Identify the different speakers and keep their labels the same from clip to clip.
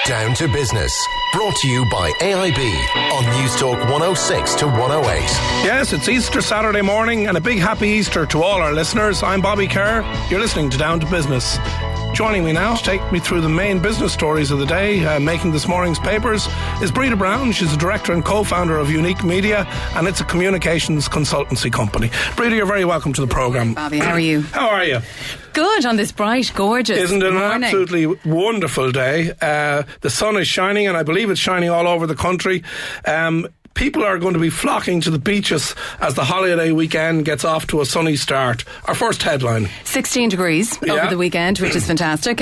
Speaker 1: Down to Business, brought to you by AIB on Newstalk 106 to 108.
Speaker 2: Yes, it's Easter Saturday morning, and a big happy Easter to all our listeners. I'm Bobby Kerr. You're listening to Down to Business. Joining me now to take me through the main business stories of the day, making this morning's papers, is Breda Brown. She's the director and co-founder of Unique Media, and it's a communications consultancy company. Breda, you're very welcome to the programme.
Speaker 3: Bobby, how are you?
Speaker 2: How are you?
Speaker 3: Good on this bright, gorgeous
Speaker 2: Isn't it
Speaker 3: morning?
Speaker 2: An absolutely wonderful day? The sun is shining, and I believe it's shining all over the country. People are going to be flocking to the beaches as the holiday weekend gets off to a sunny start. Our first headline.
Speaker 3: 16 degrees over the weekend, which is fantastic.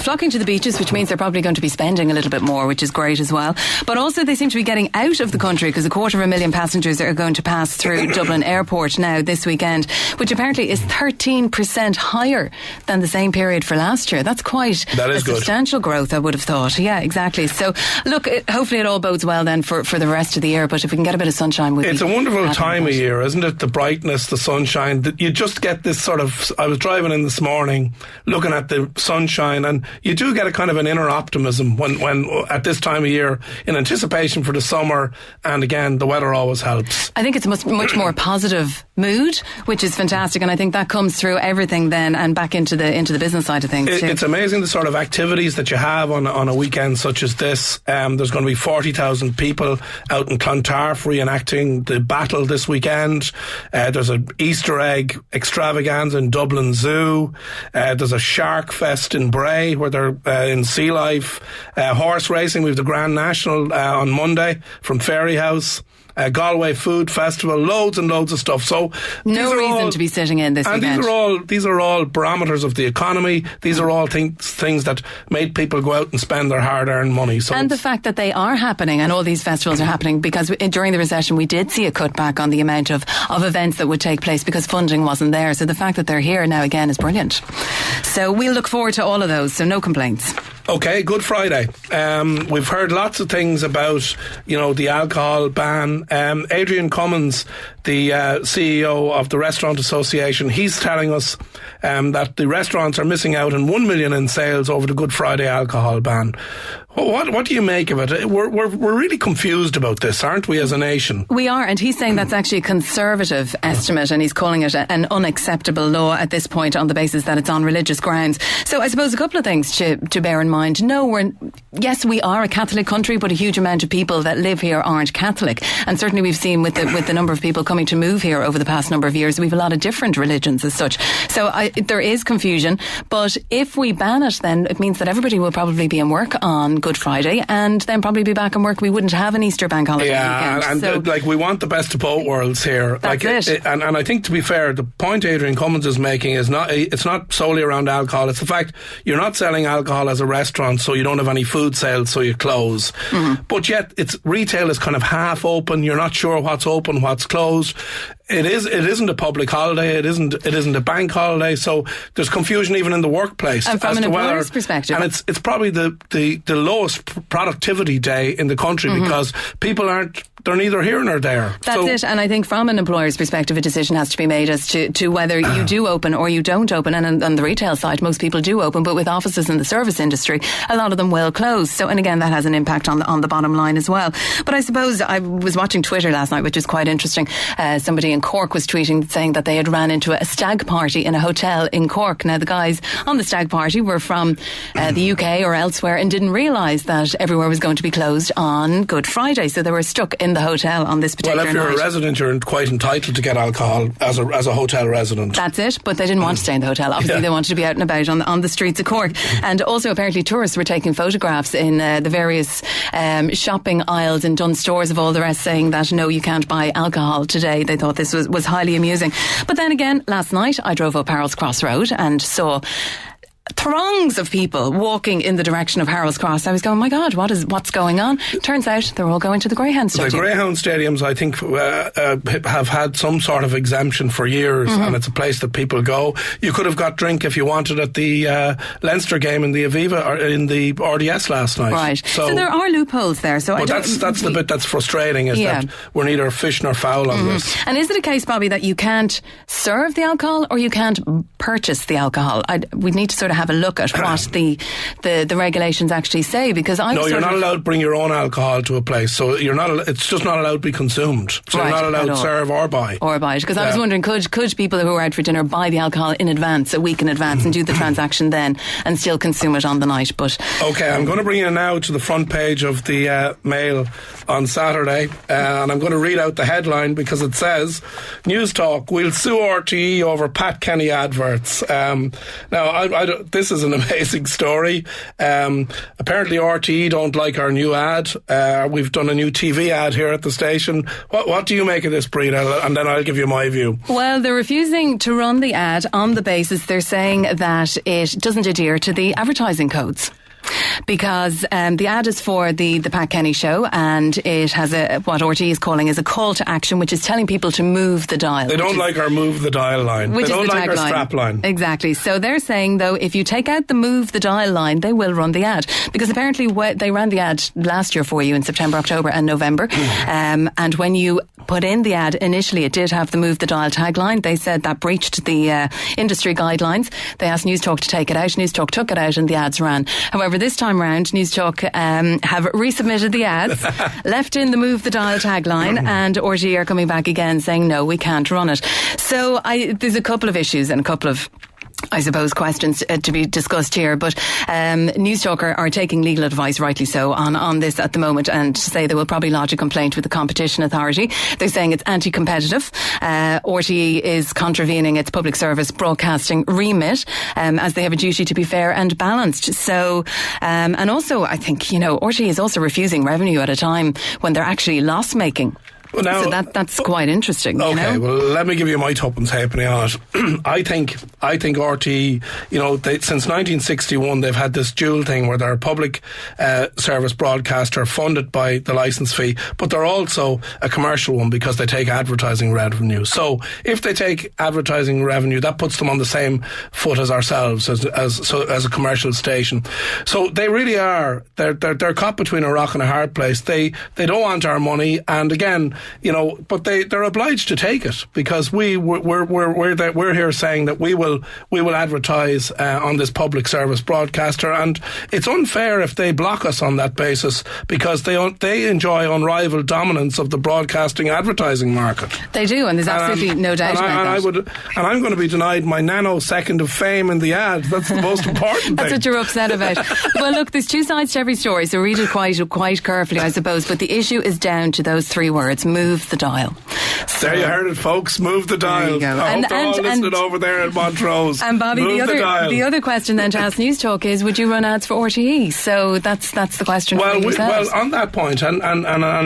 Speaker 3: Flocking to the beaches, which means they're probably going to be spending a little bit more, which is great as well. But also they seem to be getting out of the country because 250,000 passengers are going to pass through Dublin Airport now this weekend, which apparently is 13% higher than the same period for last year. That's quite a substantial growth, I would have thought. Yeah, exactly. So look, hopefully it all bodes well then for the rest of the year. But if we can get a bit of sunshine, it's a
Speaker 2: wonderful time of year, isn't it? The brightness, the sunshine. You just get this sort of. I was driving in this morning, looking at the sunshine, and you do get a kind of an inner optimism when at this time of year, in anticipation for the summer. And again, the weather always helps.
Speaker 3: I think it's a much more positive mood, which is fantastic, and I think that comes through everything then and back into the business side of things too.
Speaker 2: It's amazing the sort of activities that you have on a weekend such as this. There's going to be 40,000 people out in Clontarf reenacting the battle this weekend. There's an Easter egg extravaganza in Dublin Zoo. There's a Shark Fest in Bray where they're in sea life. Horse racing, we have the Grand National on Monday from Fairy House. Galway Food Festival, loads and loads of stuff. So
Speaker 3: no reason to be sitting in this weekend.
Speaker 2: And these are all barometers of the economy. These are all things that make people go out and spend their hard-earned money. So
Speaker 3: and the fact that they are happening, and all these festivals are happening, because during the recession we did see a cutback on the amount of events that would take place because funding wasn't there. So the fact that they're here now again is brilliant. So we'll look forward to all of those. So no complaints.
Speaker 2: Okay, Good Friday. We've heard lots of things about, the alcohol ban. Adrian Cummins, the CEO of the Restaurant Association, he's telling us that the restaurants are missing out on 1 million in sales over the Good Friday alcohol ban. What do you make of it? We're really confused about this, aren't we, as a nation?
Speaker 3: We are, and he's saying that's actually a conservative estimate, and he's calling it an unacceptable law at this point on the basis that it's on religious grounds. So I suppose a couple of things to bear in mind. No, yes, we are a Catholic country, but a huge amount of people that live here aren't Catholic. And certainly we've seen with the number of people coming to move here over the past number of years, we have a lot of different religions as such. So there is confusion, but if we ban it, then it means that everybody will probably be in work on Good Friday and then probably be back in work. We wouldn't have an Easter bank holiday weekend.
Speaker 2: And we want the best of both worlds here.
Speaker 3: That's it.
Speaker 2: And I think, to be fair, the point Adrian Cummins is making is it's not solely around alcohol. It's the fact you're not selling alcohol as a restaurant, so you don't have any food sales, so you close. Mm-hmm. But yet, retail is kind of half open. You're not sure what's open, what's closed. It isn't a public holiday. It isn't a bank holiday. So there's confusion even in the workplace.
Speaker 3: And from an employer's perspective,
Speaker 2: and it's probably the lowest productivity day in the country because people they're neither here nor there.
Speaker 3: That's it. And I think from an employer's perspective, a decision has to be made as to whether you do open or you don't open. And on the retail side, most people do open, but with offices in the service industry, a lot of them will close. So, and again, that has an impact on the bottom line as well. But I suppose I was watching Twitter last night, which is quite interesting. Somebody in Cork was tweeting saying that they had ran into a stag party in a hotel in Cork. Now, the guys on the stag party were from the UK or elsewhere and didn't realise that everywhere was going to be closed on Good Friday. So they were stuck in the hotel on this particular night.
Speaker 2: Well, if you're a resident, you're quite entitled to get alcohol as a hotel resident.
Speaker 3: That's it, but they didn't want to stay in the hotel. Obviously, they wanted to be out and about on the streets of Cork. And also, apparently, tourists were taking photographs in the various shopping aisles in Dunnes Stores of all the rest, saying that, no, you can't buy alcohol today. They thought this was highly amusing. But then again, last night, I drove up Harold's Cross Road and saw throngs of people walking in the direction of Harold's Cross. I was going, my God, what's going on? Turns out they're all going to the Greyhound Stadium.
Speaker 2: The Greyhound Stadiums, I think, have had some sort of exemption for years, and it's a place that people go. You could have got drink if you wanted at the Leinster game in the Aviva or in the RDS last night.
Speaker 3: Right. So there are loopholes there. So
Speaker 2: that's the bit that's frustrating, is that we're neither fish nor fowl on this.
Speaker 3: And is it a case, Bobby, that you can't serve the alcohol or you can't purchase the alcohol? We need to sort of of have a look at what the regulations actually say, because
Speaker 2: you're not allowed to bring your own alcohol to a place, so it's just not allowed to be consumed, so you're not allowed to serve or buy it,
Speaker 3: because I was wondering, could people who are out for dinner buy the alcohol in advance, a week in advance, and do the transaction then and still consume it on the night? But
Speaker 2: okay, I'm going to bring you now to the front page of the Mail on Saturday, and I'm going to read out the headline because it says, Newstalk, we'll sue RTE over Pat Kenny adverts. Now, this is an amazing story. Apparently RTE don't like our new ad. We've done a new TV ad here at the station. What do you make of this, Breda? And then I'll give you my view.
Speaker 3: Well, they're refusing to run the ad on the basis they're saying that it doesn't adhere to the advertising codes. Because the ad is for the Pat Kenny show, and it has what RTE is calling is a call to action, which is telling people to move the dial.
Speaker 2: They don't like our move the dial line. They don't like our strap line.
Speaker 3: Exactly. So they're saying, though, if you take out the move the dial line, they will run the ad. Because apparently they ran the ad last year for you in September, October and November. And when you put in the ad, initially it did have the move the dial tagline. They said that breached the industry guidelines. They asked Newstalk to take it out. Newstalk took it out and the ads ran. However, this time round, Newstalk have resubmitted the ads, left in the move the dial tagline, and RTE are coming back again saying, no, we can't run it. So there's a couple of issues and a couple of, I suppose, questions to be discussed here, but Newstalk are taking legal advice, rightly so, on this at the moment, and say they will probably lodge a complaint with the Competition Authority. They're saying it's anti-competitive. RTE is contravening its public service broadcasting remit, as they have a duty to be fair and balanced. So, and also, I think, RTE is also refusing revenue at a time when they're actually loss-making. Well, now, so that's quite interesting.
Speaker 2: Okay, well, let me give you my tuppence halfpenny on it. I think RTE, since 1961, they've had this dual thing where they're a public service broadcaster funded by the licence fee, but they're also a commercial one because they take advertising revenue. So if they take advertising revenue, that puts them on the same foot as ourselves as a commercial station. So they really are. They're caught between a rock and a hard place. They don't want our money, and again, but they're obliged to take it because we're here saying that we will advertise on this public service broadcaster, and it's unfair if they block us on that basis because they enjoy unrivaled dominance of the broadcasting advertising market.
Speaker 3: They do, and there's absolutely no doubt about that.
Speaker 2: And I'm going to be denied my nanosecond of fame in the ad. That's the most important thing.
Speaker 3: That's what you're upset about. Well, look, there's two sides to every story, so read it quite carefully, I suppose. But the issue is down to those three words: move the dial.
Speaker 2: So, there you heard it, folks. Move the dial.
Speaker 3: There you go.
Speaker 2: I hope they're all listening over there in Montrose.
Speaker 3: And Bobby, the other question then to ask Newstalk is: would you run ads for RTE? So that's the question.
Speaker 2: Well, on that point, and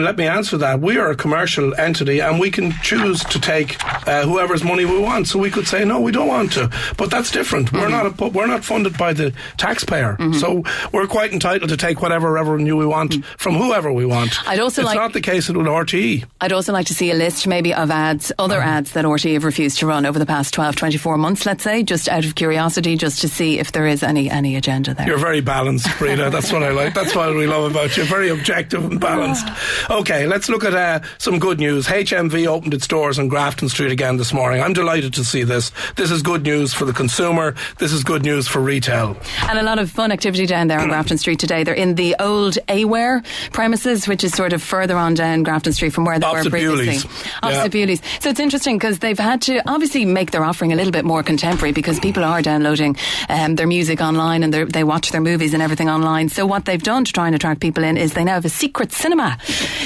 Speaker 2: let me answer that. We are a commercial entity, and we can choose to take whoever's money we want. So we could say no, we don't want to. But that's different. Mm-hmm. We're not funded by the taxpayer, so we're quite entitled to take whatever revenue we want from whoever we want. It's not the case with RTE.
Speaker 3: I'd also like to see a list maybe of other ads that RTE have refused to run over the past 12-24 months, let's say, just out of curiosity, just to see if there is any agenda there.
Speaker 2: You're very balanced, Breda. That's what I like. That's what we love about you. Very objective and balanced. Okay, let's look at some good news. HMV opened its doors on Grafton Street again this morning. I'm delighted to see this. This is good news for the consumer. This is good news for retail.
Speaker 3: And a lot of fun activity down there on Grafton Street today. They're in the old Aware premises, which is sort of further on down Grafton Street from where they were previously. Opposite Bewley's. So it's interesting because they've had to obviously make their offering a little bit more contemporary because people are downloading their music online and they watch their movies and everything online. So what they've done to try and attract people in is they now have a secret cinema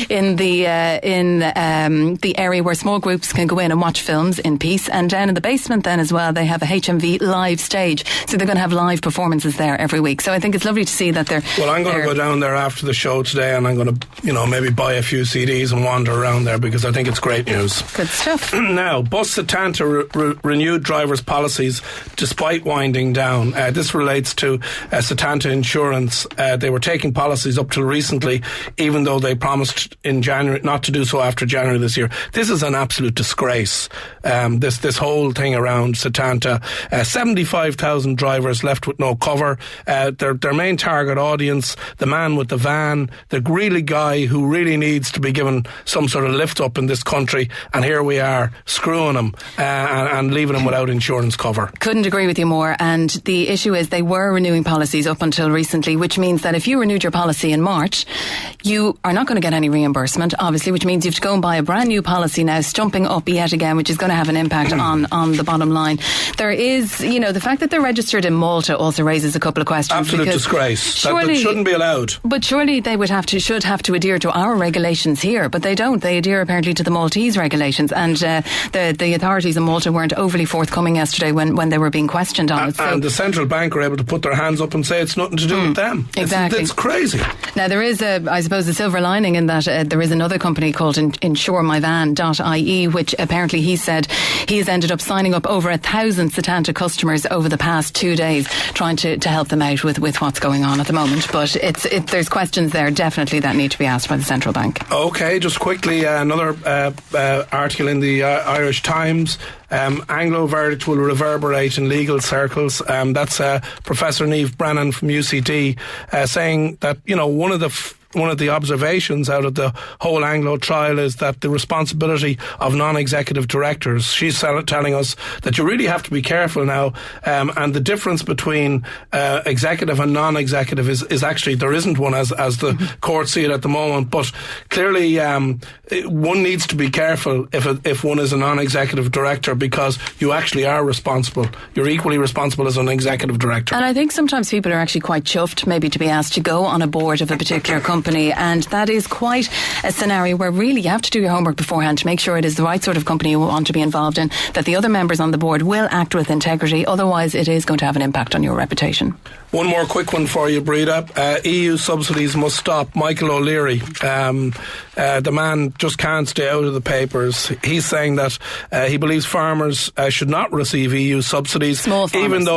Speaker 3: in the area where small groups can go in and watch films in peace. And down in the basement then as well, they have a HMV live stage. So they're going to have live performances there every week. So I think it's lovely to see that they're...
Speaker 2: Well, I'm going to go down there after the show today and I'm going to, maybe buy a few CDs and wander around there because I think it's great news.
Speaker 3: Good stuff.
Speaker 2: Now, Bus Setanta renewed drivers' policies despite winding down. This relates to Setanta Insurance. They were taking policies up till recently, even though they promised in January not to do so after January this year. This is an absolute disgrace. this whole thing around Setanta. 75,000 drivers left with no cover. Their main target audience, the man with the van, the really guy who really needs to be given some sort of lift up in this country, and here we are screwing him and leaving him without insurance cover.
Speaker 3: Couldn't agree with you more. And the issue is they were renewing policies up until recently, which means that if you renewed your policy in March, you are not going to get any reimbursement, obviously, which means you have to go and buy a brand new policy now, stumping up yet again, which is going to have an impact on the bottom line. There is, the fact that they're registered in Malta also raises a couple of questions.
Speaker 2: Absolute disgrace. Surely, that shouldn't be allowed.
Speaker 3: But surely they should have to adhere to our regulations here, but they don't. They adhere apparently to the Maltese regulations, and the authorities in Malta weren't overly forthcoming yesterday when they were being questioned on it.
Speaker 2: And the central bank were able to put their hands up and say it's nothing to do with them.
Speaker 3: Exactly.
Speaker 2: It's crazy.
Speaker 3: Now there is I suppose a silver lining in that there is another company called InsureMyVan.ie, which apparently he said he has ended up signing up over 1,000 Setanta customers over the past 2 days, trying to help them out with what's going on at the moment. But there's questions there definitely that need to be asked by the central bank.
Speaker 2: Okay, just quickly, another article in the Irish Times. Anglo verdict will reverberate in legal circles. That's Professor Niamh Brennan from UCD saying that one of the observations out of the whole Anglo trial is that the responsibility of non-executive directors, she's telling us that you really have to be careful now, and the difference between executive and non-executive is actually there isn't one as the courts see it at the moment, but clearly one needs to be careful if one is a non-executive director, because you actually are responsible. You're equally responsible as an executive director.
Speaker 3: And I think sometimes people are actually quite chuffed maybe to be asked to go on a board of a particular company, and that is quite a scenario where really you have to do your homework beforehand to make sure it is the right sort of company you want to be involved in, that the other members on the board will act with integrity, otherwise it is going to have an impact on your reputation.
Speaker 2: One more quick one for you, Breda. EU subsidies must stop. Michael O'Leary, the man just can't stay out of the papers. He's saying that he believes farmers should not receive EU subsidies,
Speaker 3: small farmers,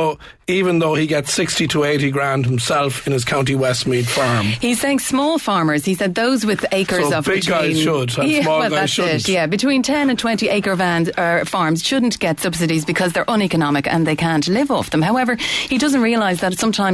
Speaker 2: even though he gets 60 to 80 grand himself in his County Westmeath farm.
Speaker 3: He's saying small farmers. He said those with acres
Speaker 2: so
Speaker 3: of
Speaker 2: big guys should, and small guys shouldn't.
Speaker 3: Yeah, between 10 and 20 acre farms shouldn't get subsidies because they're uneconomic and they can't live off them. However, he doesn't realise that sometimes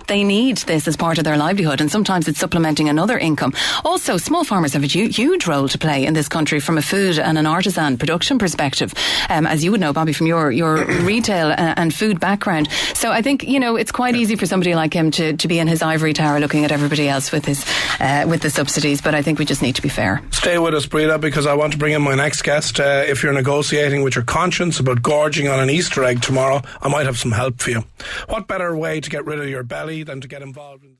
Speaker 3: they need this as part of their livelihood, and sometimes it's supplementing another income. Also, small farmers have a huge role to play in this country from a food and an artisan production perspective, as you would know, Bobby, from your retail and food background. So I think, it's quite easy for somebody like him to be in his ivory tower looking at everybody else with the subsidies, but I think we just need to be fair.
Speaker 2: Stay with us, Breda, because I want to bring in my next guest. If you're negotiating with your conscience about gorging on an Easter egg tomorrow, I might have some help for you. What better way to get rid of your belly than to get involved in